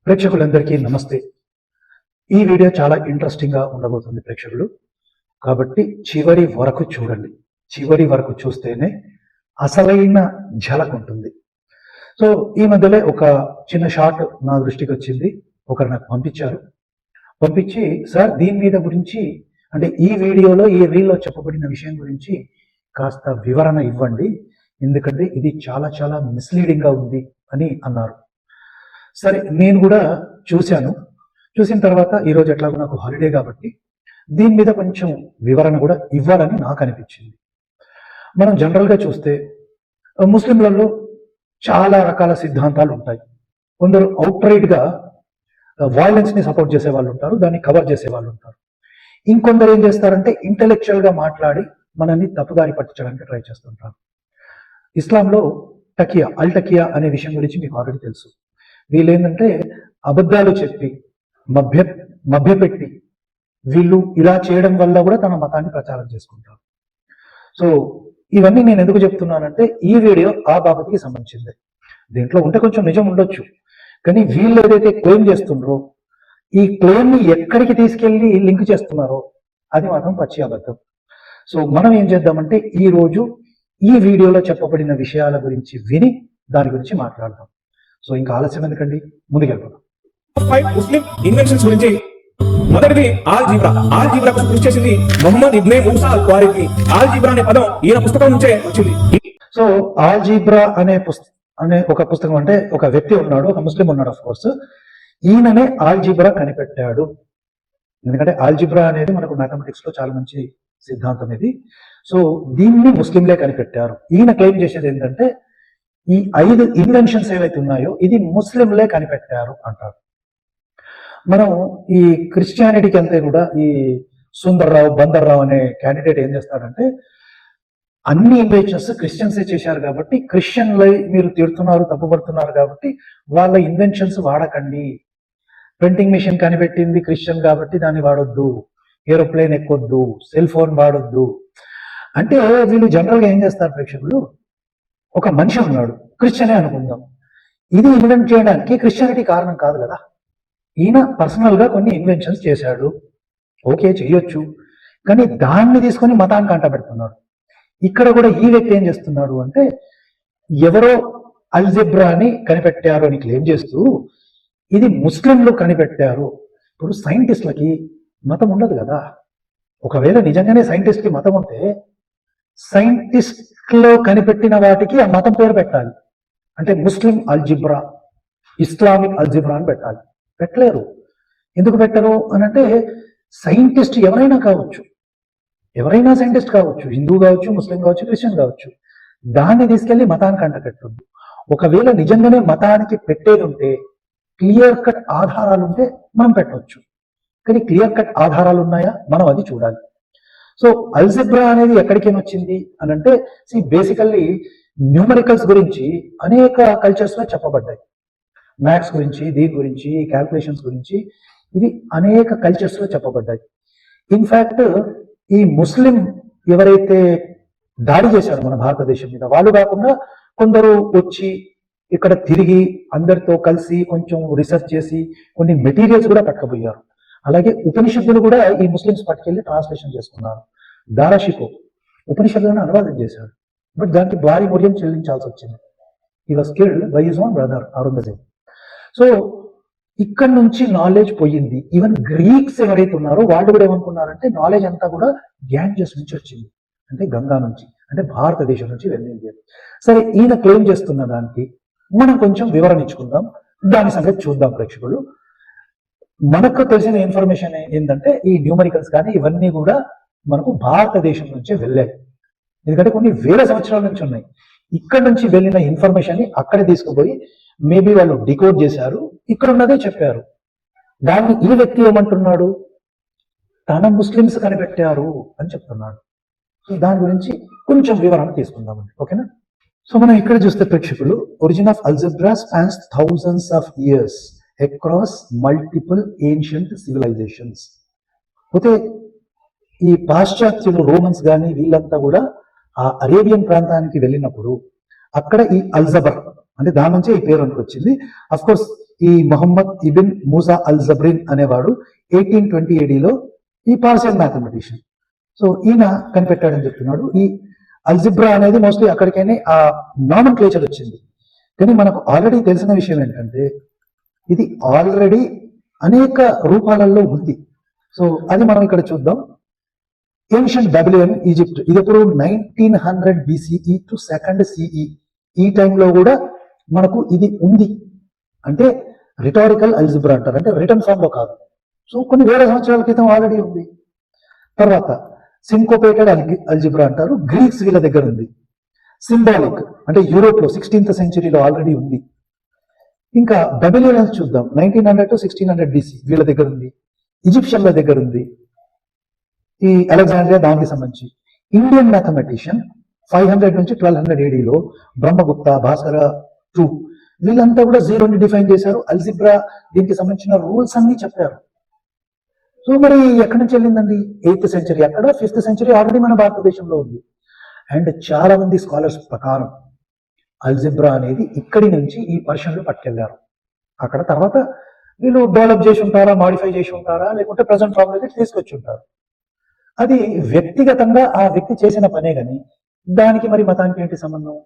ప్రేక్షకులందరికీ నమస్తే. ఈ వీడియో చాలా ఇంట్రెస్టింగ్ గా ఉండబోతుంది ప్రేక్షకులు. కాబట్టి చివరి వరకు చూడండి. చివరి వరకు చూస్తేనే అసలైన ఝలక్ ఉంటుంది. సో ఈ మధ్యలో ఒక చిన్న షార్ట్ నా దృష్టికి వచ్చింది. ఒకరు నాకు పంపించి సార్ దీని మీద గురించి అంటే ఈ వీడియోలో ఈ రీల్లో చెప్పబడిన విషయం గురించి కాస్త వివరణ ఇవ్వండి, ఎందుకంటే ఇది చాలా చాలా మిస్లీడింగ్ గా ఉంది అని అన్నారు. సరే, నేను కూడా చూసిన తర్వాత ఈరోజు ఎట్లాగో నాకు హాలిడే కాబట్టి దీని మీద కొంచెం వివరణ కూడా ఇవ్వాలని నాకు అనిపించింది. మనం జనరల్గా చూస్తే ముస్లింలలో చాలా రకాల సిద్ధాంతాలు ఉంటాయి. కొందరు అవుట్రైట్గా వైలెన్స్ని సపోర్ట్ చేసే వాళ్ళు ఉంటారు, దాన్ని కవర్ చేసే వాళ్ళు ఉంటారు. ఇంకొందరు ఏం చేస్తారంటే ఇంటెలెక్చువల్గా మాట్లాడి మనల్ని తప్పుదారి పట్టించడానికి ట్రై చేస్తుంటారు. ఇస్లాంలో అల్ టకియా అనే విషయం గురించి మీకు ఆల్రెడీ తెలుసు. వీళ్ళు ఏంటంటే అబద్ధాలు చెప్పి మభ్యపెట్టి వీళ్ళు ఇలా చేయడం వల్ల కూడా తన మతాన్ని ప్రచారం చేసుకుంటారు. సో ఇవన్నీ నేను ఎందుకు చెప్తున్నానంటే ఈ వీడియో ఆ బాబతికి సంబంధించింది. దీంట్లో ఉంటే కొంచెం నిజం ఉండొచ్చు, కానీ వీళ్ళు ఏదైతే క్లెయిమ్ చేస్తున్నారో ఈ క్లెయిమ్ ని ఎక్కడికి తీసుకెళ్లి లింక్ చేస్తున్నారో అది మాత్రం పచ్చి అబద్ధం. సో మనం ఏం చేద్దామంటే ఈ రోజు ఈ వీడియోలో చెప్పబడిన విషయాల గురించి విని దాని గురించి మాట్లాడదాం. సో ఇంకా ఆలస్యం ఎందుకండి, ముందుకెళ్తాం. ముస్లిం ఇన్వెన్షన్స్ గురించి మొదటిది ఆల్జీబ్రా కృషి చేసింది మొహమ్మద్ ఇబ్నే మూసా అల్ క్వారిజీ. ఆల్జీబ్రా అనే పదం ఈయన పుస్తకం నుంచే వచ్చింది. సో ఆల్జీబ్రా అనే ఒక పుస్తకం అంటే ఒక వ్యక్తి ఉన్నాడు, ఒక ముస్లిం ఉన్నాడు. ఆఫ్ కోర్స్ ఈయననే ఆల్జీబ్రా కనిపెట్టాడు. ఎందుకంటే ఆల్జీబ్రా అనేది మనకు మ్యాథమెటిక్స్ లో చాలా మంచి సిద్ధాంతం ఇది. సో దీన్ని ముస్లింలే కనిపెట్టారు. ఈయన క్లెయిమ్ చేసేది ఏంటంటే ఈ 5 ఇన్వెన్షన్స్ ఏవైతే ఉన్నాయో ఇది ముస్లింలే కనిపెట్టారు అంటారు. మనం ఈ క్రిస్టియానిటీకి అంతే కూడా ఈ బందర్రావు అనే క్యాండిడేట్ ఏం చేస్తాడంటే అన్ని ఇన్వెన్షన్స్ క్రిస్టియన్సే చేశారు కాబట్టి క్రిస్టియన్లై మీరు తిడుతున్నారు, తప్పుపడుతున్నారు కాబట్టి వాళ్ళ ఇన్వెన్షన్స్ వాడకండి. ప్రింటింగ్ మెషిన్ కనిపెట్టింది క్రిస్టియన్ కాబట్టి దాన్ని వాడొద్దు, ఏరోప్లేన్ ఎక్కొద్దు, సెల్ ఫోన్ వాడొద్దు అంటే వీళ్ళు జనరల్గా ఏం చేస్తారు ప్రేక్షకులు, ఒక మనిషి ఉన్నాడు, క్రిస్టియనే అనుకుందాం, ఇది ఇన్వెంట్ చేయడానికి క్రిస్టియానిటీ కారణం కాదు కదా. ఈయన పర్సనల్ గా కొన్ని ఇన్వెన్షన్స్ చేశాడు, ఓకే చేయొచ్చు, కానీ దాన్ని తీసుకొని మతానికి అంటబెడుతున్నాడు. ఇక్కడ కూడా ఈ వ్యక్తి ఏం చేస్తున్నాడు అంటే ఎవరో అల్జెబ్రా అని కనిపెట్టారు అని క్లెయిమ్ చేస్తూ ఇది ముస్లింలు కనిపెట్టారు. ఇప్పుడు సైంటిస్టులకి మతం ఉండదు కదా. ఒకవేళ నిజంగానే సైంటిస్ట్కి మతం ఉంటే సైంటిస్ట్ లో కనిపెట్టిన వాటికి ఆ మతం పేరు పెట్టాలి. అంటే ముస్లిం అల్జిబ్రా, ఇస్లామిక్ అల్జిబ్రా అని పెట్టాలి. పెట్టలేరు. ఎందుకు పెట్టరు అని అంటే సైంటిస్ట్ ఎవరైనా కావచ్చు, ఎవరైనా సైంటిస్ట్ కావచ్చు, హిందూ కావచ్చు, ముస్లిం కావచ్చు, క్రిస్టియన్ కావచ్చు, దాన్ని తీసుకెళ్లి మతానికి అంటపెట్టద్దు. ఒకవేళ నిజంగానే మతానికి పెట్టేది ఉంటే క్లియర్ కట్ ఆధారాలు ఉంటే మనం పెట్టవచ్చు, కానీ క్లియర్ కట్ ఆధారాలు ఉన్నాయా మనం అది చూడాలి. సో అల్జిబ్రా అనేది ఎక్కడికి వచ్చింది అని అంటే బేసికల్లీ న్యూమరికల్స్ గురించి అనేక కల్చర్స్ లో చెప్పబడ్డాయి. మ్యాథ్స్ గురించి, దీని గురించి, క్యాల్కులేషన్స్ గురించి ఇవి అనేక కల్చర్స్ లో చెప్పబడ్డాయి. ఇన్ఫాక్ట్ ఈ ముస్లిం ఎవరైతే దాడి చేశారు మన భారతదేశం మీద, వాళ్ళు కాకుండా కొందరు వచ్చి ఇక్కడ తిరిగి అందరితో కలిసి కొంచెం రీసెర్చ్ చేసి కొన్ని మెటీరియల్స్ కూడా పట్టుకుపోయారు. అలాగే ఉపనిషత్తులు కూడా ఈ ముస్లిమ్స్ పట్టుకెళ్ళి ట్రాన్స్లేషన్ చేసుకున్నారు. దారాషికో ఉపనిషత్తులను అనువాదం చేశాడు, బట్ దానికి భారీ మూల్యం చెల్లించాల్సి వచ్చింది. He was killed by his own brother Aurangzeb. So ఇక్కడ నుంచి నాలెడ్జ్ పోయింది. ఈవెన్ గ్రీక్స్ ఎవరైతే ఉన్నారో వాళ్ళు కూడా ఏమనుకున్నారంటే నాలెడ్జ్ అంతా కూడా గ్యాంజెస్ నుంచి వచ్చింది, అంటే గంగా నుంచి, అంటే భారతదేశం నుంచి వెళ్ళింది. సరే, ఈయన క్లెయిమ్ చేస్తున్న దానికి మనం కొంచెం వివరణ ఇచ్చుకుందాం, దాని సంగతి చూద్దాం ప్రేక్షకులు. మనకు తెలిసిన ఇన్ఫర్మేషన్ ఏంటంటే ఈ న్యూమరికల్స్ కానీ ఇవన్నీ కూడా మనకు భారతదేశం నుంచే వెళ్ళాయి. ఎందుకంటే కొన్ని వేల సంవత్సరాల నుంచి ఉన్నాయి. ఇక్కడ నుంచి వెళ్ళిన ఇన్ఫర్మేషన్ ని అక్కడే తీసుకుపోయి మేబీ వాళ్ళు డికోడ్ చేశారు, ఇక్కడ ఉన్నదే చెప్పారు. దాన్ని ఈ వ్యక్తి ఏమంటున్నాడు, తన ముస్లిమ్స్ కనిపెట్టారు అని చెప్తున్నాడు. సో దాని గురించి కొంచెం వివరణ తీసుకుందామండి, ఓకేనా. సో మనం ఇక్కడ చూస్తే ప్రేక్షకులు, origin of algebra spans thousands of years across multiple ancient civilizations. పోతే ఈ పాశ్చాత్యులు రోమన్స్ కానీ వీళ్ళంతా కూడా ఆ అరేబియన్ ప్రాంతానికి వెళ్ళినప్పుడు అక్కడ ఈ అల్జబర్ అంటే దాని నుంచే ఈ పేరు మనకు వచ్చింది. అఫ్ కోర్స్ ఈ మొహమ్మద్ ఇబిన్ మూసా అల్ జబ్రిన్ అనేవాడు 1820 AD ఈ పార్షియల్ మ్యాథమెటిషియన్. సో ఈయన కనిపెట్టాడని చెప్తున్నాడు. ఈ అల్జిబ్రా అనేది మోస్ట్లీ అక్కడికైనా ఆ నామన్ క్లేచర్ వచ్చింది. కానీ మనకు ఆల్రెడీ తెలిసిన విషయం ఏంటంటే ఇది ఆల్రెడీ అనేక రూపాలలో ఉంది. సో అది మనం ఇక్కడ చూద్దాం. ఏన్షియంట్ బాబిలియన్ ఈజిప్ట్, ఇది ఎప్పుడు 1900 BCE టు 2nd CE, ఈ టైంలో కూడా మనకు ఇది ఉంది. అంటే రిటారికల్ అల్జిబ్రా అంటారు, అంటే రిటర్న్ ఫామ్ లో కాదు. సో కొన్ని వేల సంవత్సరాల క్రితం ఆల్రెడీ ఉంది. తర్వాత సింకోపేటెడ్ అల్జిబ్రా అంటారు, గ్రీక్స్ వీళ్ళ దగ్గర ఉంది. సింబాలిక్ అంటే యూరోప్ లో 16th century ఆల్రెడీ ఉంది. ఇంకా బెబిలియన్స్ చూద్దాం, 1900 to 1600 BC వీళ్ళ దగ్గర ఉంది. ఈజిప్షియన్ల దగ్గర ఉంది. ఈ అలెగ్జాండ్రియా దానికి సంబంధించి. ఇండియన్ మ్యాథమెటిషియన్ 500 నుంచి 1200 AD బ్రహ్మగుప్త, భాస్కర II వీళ్ళంతా కూడా జీరోని డిఫైన్ చేశారు. అల్జిబ్రా దీనికి సంబంధించిన రూల్స్ అన్ని చెప్పారు. సో మరి ఎక్కడి నుంచి వెళ్ళిందండి? 8th century అక్కడ, 5th century ఆల్రెడీ మన భారతదేశంలో ఉంది. అండ్ చాలా మంది స్కాలర్స్ ప్రకారం అల్జిబ్రా అనేది ఇక్కడి నుంచి ఈ పర్షన్లు పట్టుకెళ్లారు. అక్కడ తర్వాత వీళ్ళు డెవలప్ చేసి ఉంటారా, మాడిఫై చేసి ఉంటారా, లేకుంటే ప్రజెంట్ ఫామ్ లోకి తీసుకొచ్చి ఉంటారు. అది వ్యక్తిగతంగా ఆ వ్యక్తి చేసిన పనే కానీ దానికి మరి మతానికి ఏంటి సంబంధం?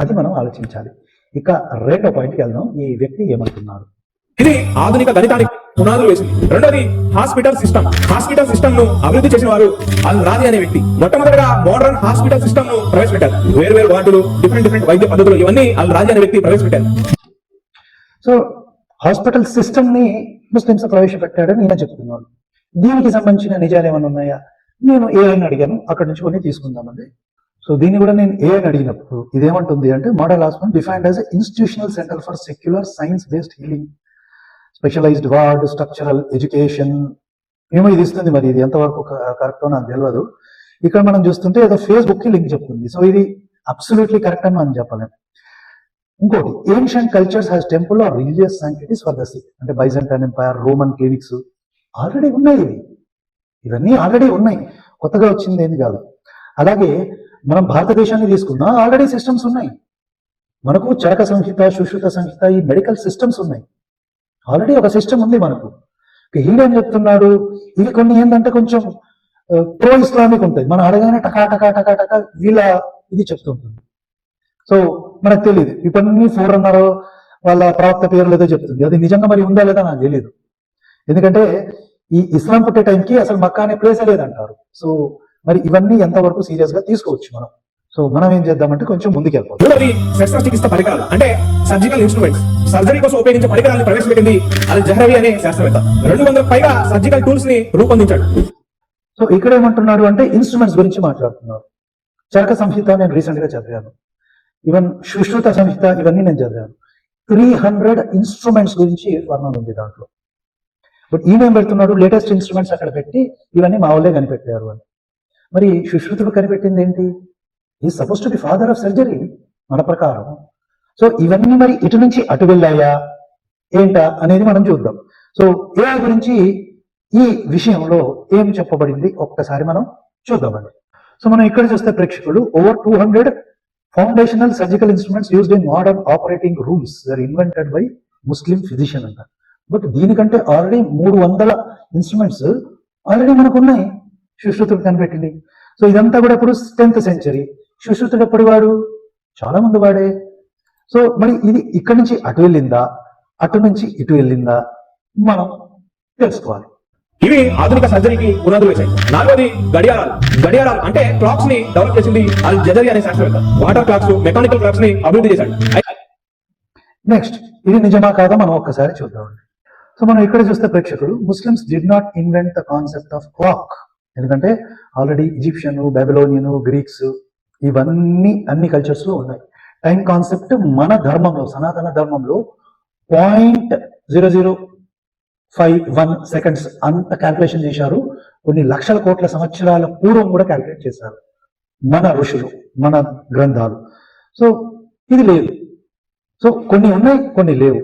అది మనం ఆలోచించాలి. ఇక రెండో పాయింట్కి వెళ్దాం. ఈ వ్యక్తి ఏమంటున్నారు? ఇది ఆధునిక గణితానికి పునాదులు వేసింది. రెండోది హాస్పిటల్ సిస్టమ్. హాస్పిటల్ సిస్టమ్ ను అభివృద్ధి చేసిన వారు అల్ రాజీ అనే వ్యక్తి. మొట్టమొదటిగా మోడర్న్ హాస్పిటల్ సిస్టమ్ ను ప్రవేశపెట్టారు. వేరు వార్డులు, డిఫరెంట్ వైద్య పద్ధతులు, ఇవన్నీ అల్ రాజీ అనే వ్యక్తి ప్రవేశపెట్టారు. సో హాస్పిటల్ సిస్టమ్ ని ముస్లింస్ ప్రవేశపెట్టాడని ఈయన చెప్తున్నారు. దీనికి సంబంధించిన నిజాలు ఏమైనా ఉన్నాయా? నేను ఏఐని అడిగాను, అక్కడ నుంచి కొన్ని తీసుకుందామండి. సో దీన్ని కూడా నేను ఏఐని అడిగినప్పుడు ఇదేమంటుంది అంటే, model hospital defined as institutional centre for secular science based healing, specialised ward, structural education ఏమో ఇది ఇస్తుంది. మరి ఇది ఎంతవరకు కరెక్టో నాకు తెలియదు. ఇక్కడ మనం చూస్తుంటే ఏదో ఫేస్బుక్ కి లింక్ చెప్తుంది. సో ఇది అబ్సల్యూట్లీ కరెక్ట్ అని మనం చెప్పలేము. ఇంకోటి, ancient cultures has temple or religious sanctities for the sick, అంటే Byzantine Empire, Roman clinics already ఉన్నాయి. ఇవన్నీ ఆల్రెడీ ఉన్నాయి, కొత్తగా వచ్చింది ఏమి కాదు. అలాగే మనం భారతదేశాన్ని తీసుకున్నా ఆల్రెడీ సిస్టమ్స్ ఉన్నాయి. మనకు చరక సంహిత, సుశ్రుత సంహిత, ఈ మెడికల్ సిస్టమ్స్ ఉన్నాయి. ఆల్రెడీ ఒక సిస్టమ్ ఉంది మనకు. ఈడేం చెప్తున్నాడు, ఇవి కొన్ని ఏంటంటే కొంచెం ప్రో ఇస్లామిక్ ఉంటాయి. మనం అడగానే టకా టకా టకా టకా వీళ్ళ ఇది చెప్తుంటుంది. సో మనకు తెలియదు ఇవన్నీ 4 అన్నారో వాళ్ళ ప్రవక్త పేరు లేదో చెప్తుంది. అది నిజంగా మరి ఉందా లేదా నాకు తెలియదు. ఎందుకంటే ఈ ఇస్లాం పుట్టే టైంకి అసలు మక్కా అనే ప్లేసే లేదంటారు. సో మరి ఇవన్నీ ఎంతవరకు సీరియస్ గా తీసుకోవచ్చు మనం. సో మనం ఏం చేద్దామంటే కొంచెం ముందుకెళ్ళిపోతాం. మూడవది శస్త్రచికిత్స పరికరాలు, అంటే సర్జికల్ ఇన్స్ట్రుమెంట్స్. సర్జరీ కోసం ఉపయోగించే పరికరాలను ప్రవేశపెట్టింది అల్ జహ్రవి అనే శాస్త్రవేత్త. 200 పైగా సర్జికల్ టూల్స్ ని రూపొందించాడు. సో ఇక్కడ ఏమంటున్నాడు అంటే ఇన్స్ట్రుమెంట్స్ గురించి మాట్లాడుతున్నారు. చరక సంహిత నేను రీసెంట్ గా చదివాను, ఈవెన్ సుశ్రుత సంహిత ఇవన్నీ నేను చదివాను. 300 ఇన్స్ట్రుమెంట్స్ గురించి వర్ణన ఉంది దాంట్లో. బట్ ఈయన ఏం పెడుతున్నాడు, లేటెస్ట్ ఇన్స్ట్రుమెంట్స్ అక్కడ పెట్టి ఇవన్నీ మా వాళ్ళే కనిపెట్టారు అని. మరి సుశ్రుతుడు కనిపెట్టింది ఏంటి? ఈ suppose to be father of surgery మన ప్రకారం. సో ఇవన్నీ మరి ఇటు నుంచి అటు వెళ్ళాయా ఏంటా అనేది మనం చూద్దాం. సో ఏఐ గురించి ఈ విషయంలో ఏం చెప్పబడింది ఒక్కసారి మనం చూద్దామండి. సో మనం ఇక్కడ చూస్తే ప్రేక్షకులు, over 200 foundational surgical instruments used in modern operating rooms are invented by Muslim physician అంట. బట్ దీనికంటే ఆల్రెడీ 300 ఇన్స్ట్రుమెంట్స్ ఆల్రెడీ మనకు ఉన్నాయి. సుశ్రుతుడు కనిపెట్టింది. సో ఇదంతా కూడా ఇప్పుడు 10th century. సుశ్రుతుడు ఎప్పుడు వాడు? చాలా ముందు వాడే. సో మరి ఇది ఇక్కడి నుంచి అటు వెళ్ళిందా, అటు నుంచి ఇటు వెళ్ళిందా మనం తెలుసుకోవాలి. ఇవి ఆధునిక సర్జరీకి పునాదులు వేశాయి. 4వది గడియారాలు అంటే క్లాక్స్ ని డెవలప్ చేసింది అల్ జజరి అనే శాస్త్రవేత్త. వాటర్ క్లాక్స్, మెకానికల్ క్లాక్స్ ని అభివృద్ధి చేశాడు. నెక్స్ట్, ఇది నిజమా కాదా మనం ఒక్కసారి చూద్దామండి. సో మనం ఇక్కడ చూస్తే ప్రేక్షకులు, Muslims did not invent the concept of clock. ఎందుకంటే ఆల్రెడీ ఈజిప్షియన్, బెబిలోనియన్, గ్రీక్స్ ఇవన్నీ అన్ని కల్చర్స్ లో ఉన్నాయి. టైం కాన్సెప్ట్ మన ధర్మంలో, సనాతన ధర్మంలో 0.0051 seconds అంత క్యాల్కులేషన్ చేశారు. కొన్ని లక్షల కోట్ల సంవత్సరాల పూర్వం కూడా క్యాల్కులేట్ చేశారు మన ఋషులు, మన గ్రంథాలు. సో ఇది లేదు. సో కొన్ని ఉన్నాయి, కొన్ని లేవు.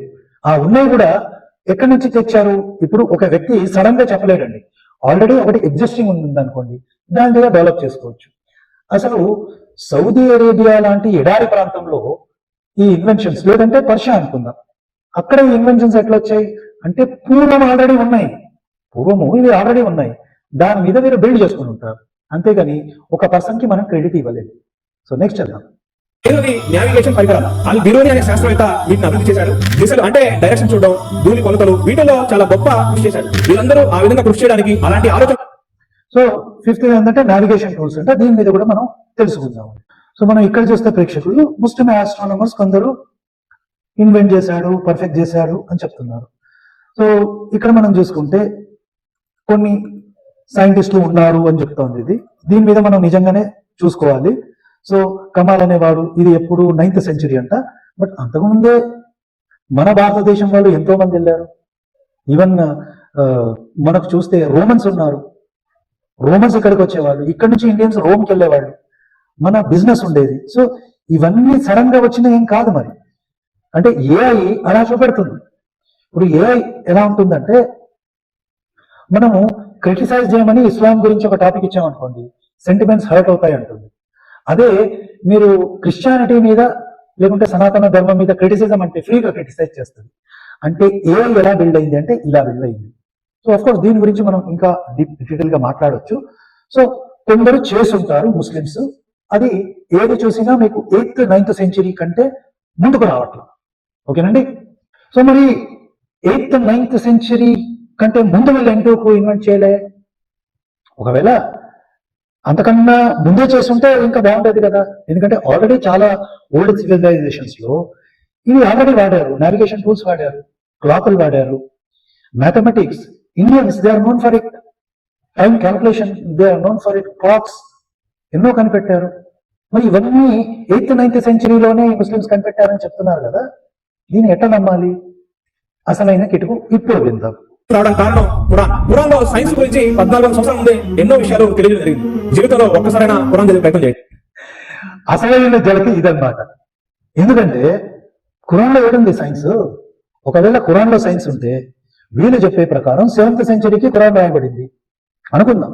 ఆ ఉన్నాయి కూడా ఎక్కడి నుంచి తెచ్చారు? ఇప్పుడు ఒక వ్యక్తి సడన్ గా చెప్పలేడండి. ఆల్రెడీ ఒకటి ఎగ్జిస్టింగ్ ఉంది అనుకోండి, దాని మీద డెవలప్ చేసుకోవచ్చు. అసలు సౌదీ అరేబియా లాంటి ఎడారి ప్రాంతంలో ఈ ఇన్వెన్షన్స్, లేదంటే పర్షియా అనుకుందాం, అక్కడ ఈ ఇన్వెన్షన్స్ ఎట్లా వచ్చాయి అంటే పూర్వం ఆల్రెడీ ఉన్నాయి, పూర్వము ఇవి ఆల్రెడీ ఉన్నాయి, దాని మీద మీరు బిల్డ్ చేసుకుని ఉంటారు, అంతేగాని ఒక పర్సన్ కి మనం క్రెడిట్ ఇవ్వలేదు. సో నెక్స్ట్ వెళ్దాం. ఏదోది నావిగేషన్ పరికరాలు. అల్ బిరోని అనే శాస్త్రవేత్త వీటిని అభివృద్ధి చేశాడు. దిశలు అంటే డైరెక్షన్ చూడడం, భూమి కొలతలు, వీటిలో చాలా గొప్ప కృషి చేశాడు. వీళ్ళందరూ ఆ విధంగా కృషి చేయడానికి అలాంటి ఆలోచన. సో ఫిఫ్త్ ఏంటంటే నావిగేషన్ టూల్స్, అంటే దీని మీద కూడా మనం తెలుసుకుందాం. సో మనం ఇక్కడ చూస్తే ప్రేక్షకులు ముస్లిం ఆస్ట్రానమర్స్ కొందరు ఇన్వెంట్ చేశాడు, పర్ఫెక్ట్ చేశాడు అని చెప్తున్నారు. సో ఇక్కడ మనం చూసుకుంటే కొన్ని సైంటిస్టులు ఉన్నారు అని చెప్తోంది ఇది. దీని మీద మనం నిజంగానే చూసుకోవాలి. సో కమాల్ అనేవాడు, ఇది ఎప్పుడు 9th సెంచరీ అంట, బట్ అంతకుముందే మన భారతదేశం వాళ్ళు ఎంతో మంది వెళ్ళారు. ఈవెన్ మనకు చూస్తే రోమన్స్ ఉన్నారు, రోమన్స్ ఇక్కడికి వచ్చేవాళ్ళు, ఇక్కడ నుంచి ఇండియన్స్ రోమ్కి వెళ్ళేవాళ్ళు, మన బిజినెస్ ఉండేది. సో ఇవన్నీ సడన్ గా వచ్చిన ఏం కాదు. మరి అంటే ఏఐ అలా చూపెడుతుంది. ఇప్పుడు ఏఐ ఎలా ఉంటుందంటే, మనము క్రిటిసైజ్ చేయమని ఇస్లాం గురించి ఒక టాపిక్ ఇచ్చామనుకోండి, సెంటిమెంట్స్ హర్ట్ అవుతాయి అంటుంది. అదే మీరు క్రిస్టియానిటీ మీద లేకుంటే సనాతన ధర్మం మీద క్రిటిసిజం అంటే ఫ్రీగా క్రిటిసైజ్ చేస్తుంది. అంటే ఏఐ ఎలా బిల్డ్ అయింది అంటే ఇలా బిల్డ్ అయింది. సో అఫ్ కోర్స్ దీని గురించి మనం ఇంకా డీటెయిల్ గా మాట్లాడొచ్చు. సో కొందరు చేసుంటారు ముస్లిమ్స్, అది ఏది చూసినా మీకు 8th 9th సెంచరీ కంటే ముందుకు రావట్లేదు. ఓకేనండి. సో మరి 8th 9th సెంచరీ కంటే ముందు వీళ్ళు ఎందుకు ఇన్వెంట్ చేయలే? ఒకవేళ అంతకన్నా ముందే చేస్తుంటే ఇంకా బాగుంటుంది కదా, ఎందుకంటే ఆల్రెడీ చాలా ఓల్డ్ సివిలైజేషన్స్ లో ఇవి ఆల్రెడీ వాడారు, నావిగేషన్ టూల్స్ వాడారు, క్లాకులు వాడారు, mathematics. Indians they are known for it, time calculation they are known for it, clocks ఎన్నో కనిపెట్టారు. మరి ఇవన్నీ 8th 9th సెంచరీలోనే ముస్లిమ్స్ కనిపెట్టారని చెప్తున్నారు కదా, దీన్ని ఎట్లా నమ్మాలి? అసలైన కిటుకు ఇప్పుడు విందాం. రావడం కారణం ఖురాన్ లో సైన్స్ గురించి 14,000 సంవత్సరాల ముందే ఎన్నో విషయాలు తెలియజేయడం జరిగింది. జీవితంలో ఒక్కసారైనా ఖురాన్ చదివే ప్రయత్నం చేయండి. అసలైన జలకి ఇదన్నమాట. ఎందుకంటే ఖురాన్ లో ఏడుంది సైన్స్? ఒకవేళ ఖురాన్ లో సైన్స్ ఉంటే వీళ్ళు చెప్పే ప్రకారం 7th సెంచరీకి ఖురాన్ రాయబడింది అనుకుందాం.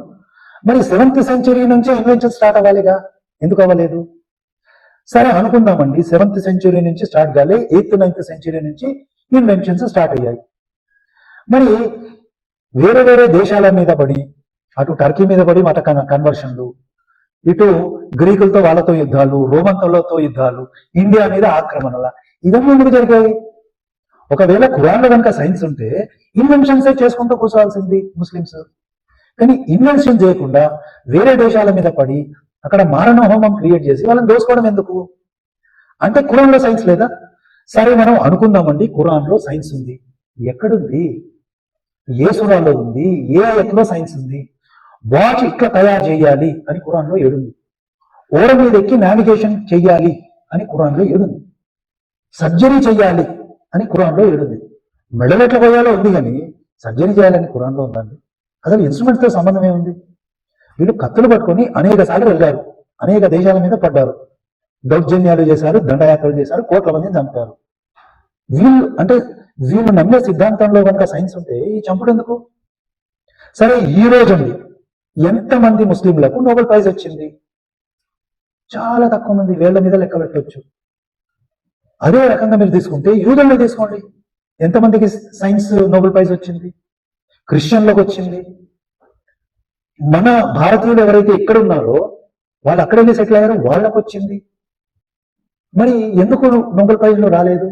మరి 7th సెంచరీ నుంచి ఇన్వెన్షన్ స్టార్ట్ అవ్వాలిగా, ఎందుకు అవ్వలేదు? సరే అనుకుందామండి, 7th సెంచరీ నుంచి స్టార్ట్ కాలే, 8th 9th సెంచరీ నుంచి ఇన్వెన్షన్స్ స్టార్ట్ అయ్యాయి. మరి వేరే వేరే దేశాల మీద పడి, అటు టర్కీ మీద పడి మత కన్వర్షన్లు, ఇటు గ్రీకులతో వాళ్ళతో యుద్ధాలు, రోమన్లతో యుద్ధాలు, ఇండియా మీద ఆక్రమణల, ఇవన్నీ ఎందుకు జరిగాయి? ఒకవేళ ఖురాన్లో కనుక సైన్స్ ఉంటే ఇన్వెన్షన్స్ చేసుకుంటూ కూర్చోవాల్సింది ముస్లిమ్స్. కానీ ఇన్వెన్షన్ చేయకుండా వేరే దేశాల మీద పడి అక్కడ మారణ హోమం క్రియేట్ చేసి వాళ్ళని దోసుకోవడం ఎందుకు? అంటే ఖురాన్లో సైన్స్ లేదా? సరే మనం అనుకుందామండి ఖురాన్లో సైన్స్ ఉంది. ఎక్కడుంది? ఏ సూరాలో ఉంది? ఏ ఆయత్లో సైన్స్ ఉంది? వాచ్ ఇట్లా తయారు చేయాలి అని ఖురాన్లో ఏడుంది. ఓడ మీద ఎక్కి నావిగేషన్ చెయ్యాలి అని ఖురాన్లో ఏడుంది. సర్జరీ చెయ్యాలి అని ఖురాన్లో ఏడుంది. మెడలు ఎట్లా పోయాలో ఉంది, కానీ సర్జరీ చేయాలని ఖురాన్లో ఉందండి. అసలు ఇన్స్ట్రుమెంట్స్ తో సంబంధమే ఉంది? వీళ్ళు కత్తులు పట్టుకొని అనేక సార్లు వెళ్ళారు, అనేక దేశాల మీద పడ్డారు, దౌర్జన్యాలు చేశారు, దండయాత్రలు చేశారు, కోట్ల మందిని చంపారు. వీళ్ళు నమ్మే సిద్ధాంతంలో కనుక సైన్స్ ఉంటే ఈ చంపుడు ఎందుకు? సరే ఈ రోజండి ఎంతమంది ముస్లింలకు నోబెల్ ప్రైజ్ వచ్చింది? చాలా తక్కువ మంది, వేళ్ల మీద లెక్క పెట్టవచ్చు. అదే రకంగా మీరు తీసుకుంటే యూదుల్లో తీసుకోండి, ఎంతమందికి సైన్స్ నోబెల్ ప్రైజ్ వచ్చింది? క్రిస్టియన్లకు వచ్చింది. మన భారతీయులు ఎవరైతే ఇక్కడ ఉన్నారో వాళ్ళు అక్కడ వెళ్ళి సెటిల్ అయ్యారో వాళ్ళకు వచ్చింది. మరి ఎందుకు నోబెల్ ప్రైజ్లో రాలేదు?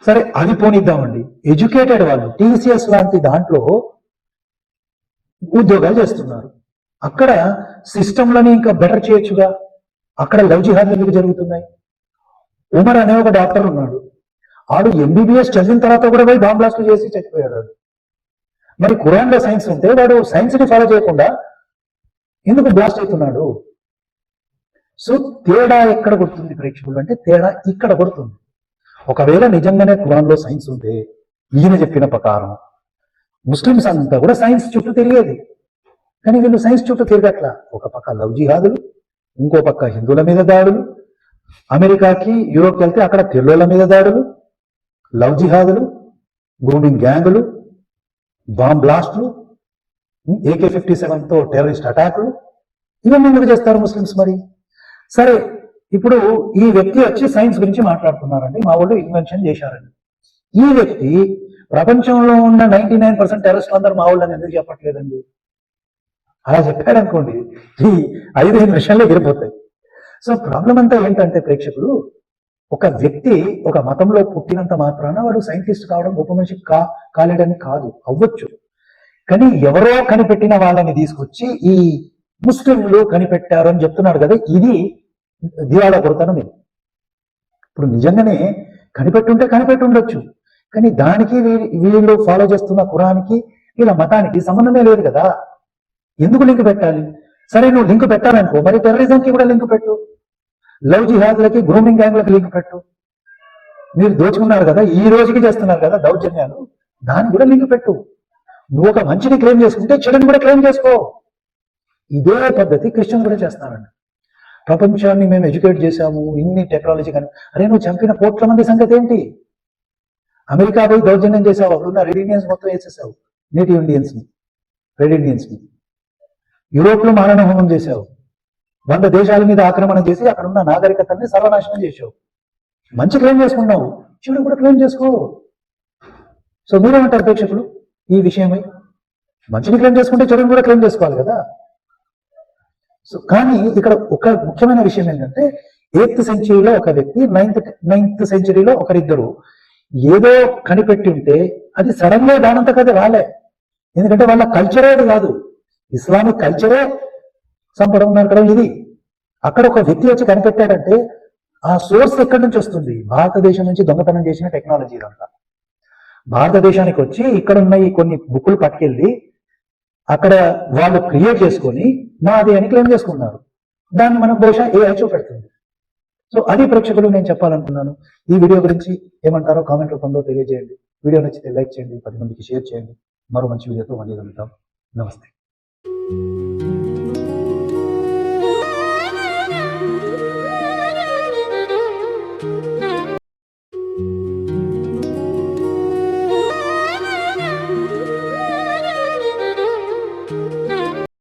సరే అది పోనిద్దామండి. ఎడ్యుకేటెడ్ వాళ్ళు టీసీఎస్ లాంటి దాంట్లో ఉద్యోగాలు చేస్తున్నారు, అక్కడ సిస్టంలని ఇంకా బెటర్ చేయొచ్చుగా. అక్కడ లవ్ జిహాద్ ఎందుకు జరుగుతున్నాయి? ఉమర్ అనే ఒక డాక్టర్ ఉన్నాడు, ఆడు ఎంబీబీఎస్ చదివిన తర్వాత కూడా పోయి బాంబ్ బ్లాస్ట్ చేసి చచ్చిపోయాడు. మరి ఖురాన్లో సైన్స్ ఉంటే వాడు సైన్స్ ని ఫాలో చేయకుండా ఎందుకు బ్లాస్ట్ అవుతున్నాడు? సో తేడా ఎక్కడ కొడుతుంది ప్రేక్షకులు అంటే, తేడా ఇక్కడ కొడుతుంది. ఒకవేళ నిజంగానే ఖురాన్లో సైన్స్ ఉంటే ఈయన చెప్పిన ప్రకారం ముస్లిమ్స్ అంతా కూడా సైన్స్ చుట్టూ తిరిగేది. కానీ వీళ్ళు సైన్స్ చుట్టూ తిరగట్లా. ఒక పక్క లవ్ జిహాదులు, ఇంకో పక్క హిందువుల మీద దాడులు, అమెరికాకి యూరోప్కి వెళ్తే అక్కడ తెల్లోళ్ళ మీద దాడులు, లవ్ జిహాదులు, గ్రూమింగ్ గ్యాంగులు, బాంబ్ బ్లాస్టులు, AK-57తో టెర్రరిస్ట్ అటాకులు, ఇవన్నీ ఎందుకు చేస్తారు ముస్లిమ్స్? మరి సరే ఇప్పుడు ఈ వ్యక్తి వచ్చి సైన్స్ గురించి మాట్లాడుతున్నారండి, మా వాళ్ళు ఇన్వెన్షన్ చేశారండి. ఈ వ్యక్తి ప్రపంచంలో ఉన్న 99% టెర్రరిస్టులు అందరూ మా వాళ్ళని ఎందుకు చెప్పట్లేదండి? అలా చెప్పాడు అనుకోండి, ఈ 5 నిమిషాల్లో ఎగిరిపోతాయి. సో ప్రాబ్లం అంతా ఏంటంటే ప్రేక్షకులు, ఒక వ్యక్తి ఒక మతంలో పుట్టినంత మాత్రాన వాడు సైంటిస్ట్ కావడం, గొప్ప మనిషి కాలేడని కాదు, అవ్వచ్చు. కానీ ఎవరో కనిపెట్టిన వాళ్ళని తీసుకొచ్చి ఈ ముస్లింలు కనిపెట్టారు అని చెప్తున్నాడు కదా, ఇది దివాళా కొడతాను నేను. ఇప్పుడు నిజంగానే కనిపెట్టి ఉండొచ్చు, కానీ దానికి వీళ్ళు ఫాలో చేస్తున్న ఖురాన్కి వీళ్ళ మతానికి సంబంధమే లేదు కదా. ఎందుకు లింక్ పెట్టాలి? సరే, నువ్వు లింక్ పెట్టాలనుకో, మరి టెర్రరిజంకి కూడా లింక్ పెట్టు, లవ్ జిహాద్లకి, గ్రూమింగ్ గ్యాంగ్లకి లింక్ పెట్టు. మీరు దోచుకున్నారు కదా, ఈ రోజుకి చేస్తున్నారు కదా దౌర్జన్యాలు, దాన్ని కూడా లింక్ పెట్టు. నువ్వు ఒక మంచిని క్లెయిమ్ చేసుకుంటే చెడుని కూడా క్లెయిమ్ చేసుకో. ఇదే పద్ధతి క్రిస్టియన్ కూడా చేస్తారండి. ప్రపంచాన్ని మేము ఎడ్యుకేట్ చేశాము, ఇన్ని టెక్నాలజీ కానీ, అరే నువ్వు చంపిన 1 కోట్ల మంది సంగతి ఏంటి? అమెరికా పోయి దౌర్జన్యం చేసావు, అప్పుడున్న రెడ్ ఇండియన్స్ మొత్తం వేసేసావు, నేటివ్ ఇండియన్స్ ని, రెడ్ ఇండియన్స్ ని. యూరోప్ లో మారణ హోమం చేశావు, 100 దేశాల మీద ఆక్రమణ చేసి అక్కడ ఉన్న నాగరికతని సర్వనాశనం చేసావు. మంచి క్లెయిమ్ చేసుకున్నావు, చెడు కూడా క్లెయిమ్ చేసుకో. సో మీరేమంటారు ప్రేక్షకులు ఈ విషయమై? మంచిని క్లెయిమ్ చేసుకుంటే చెడుని కూడా క్లెయిమ్ చేసుకోవాలి కదా. సో కానీ ఇక్కడ ఒక ముఖ్యమైన విషయం ఏంటంటే, 8th సెంచరీలో ఒక వ్యక్తి, 9th సెంచరీలో ఒకరిద్దరు ఏదో కనిపెట్టి ఉంటే అది సడన్ గా దానంతకది రాలే. ఎందుకంటే వాళ్ళ కల్చరే అది కాదు, ఇస్లామిక్ కల్చరే సంపడం నరకడం ఇది. అక్కడ ఒక వ్యక్తి వచ్చి కనిపెట్టాడంటే ఆ సోర్స్ ఎక్కడి నుంచి వస్తుంది? భారతదేశం నుంచి దొంగతనం చేసిన టెక్నాలజీ ఇదంతా భారతదేశానికి వచ్చి ఇక్కడ ఉన్న ఈ కొన్ని బుక్కులు పట్టుకెళ్ళి అక్కడ వాళ్ళు క్రియేట్ చేసుకొని మాది అని క్లెయిమ్ చేసుకున్నారు. దాన్ని మనకు బహుశా AI చూపెడుతుంది. సో అది ప్రేక్షకులు నేను చెప్పాలనుకున్నాను. ఈ వీడియో గురించి ఏమంటారో కామెంట్ రూపంలో తెలియజేయండి. వీడియో నచ్చితే లైక్ చేయండి, 10 మందికి షేర్ చేయండి. మరో మంచి వీడియోతో మళ్ళీ కలుద్దాం. నమస్తే.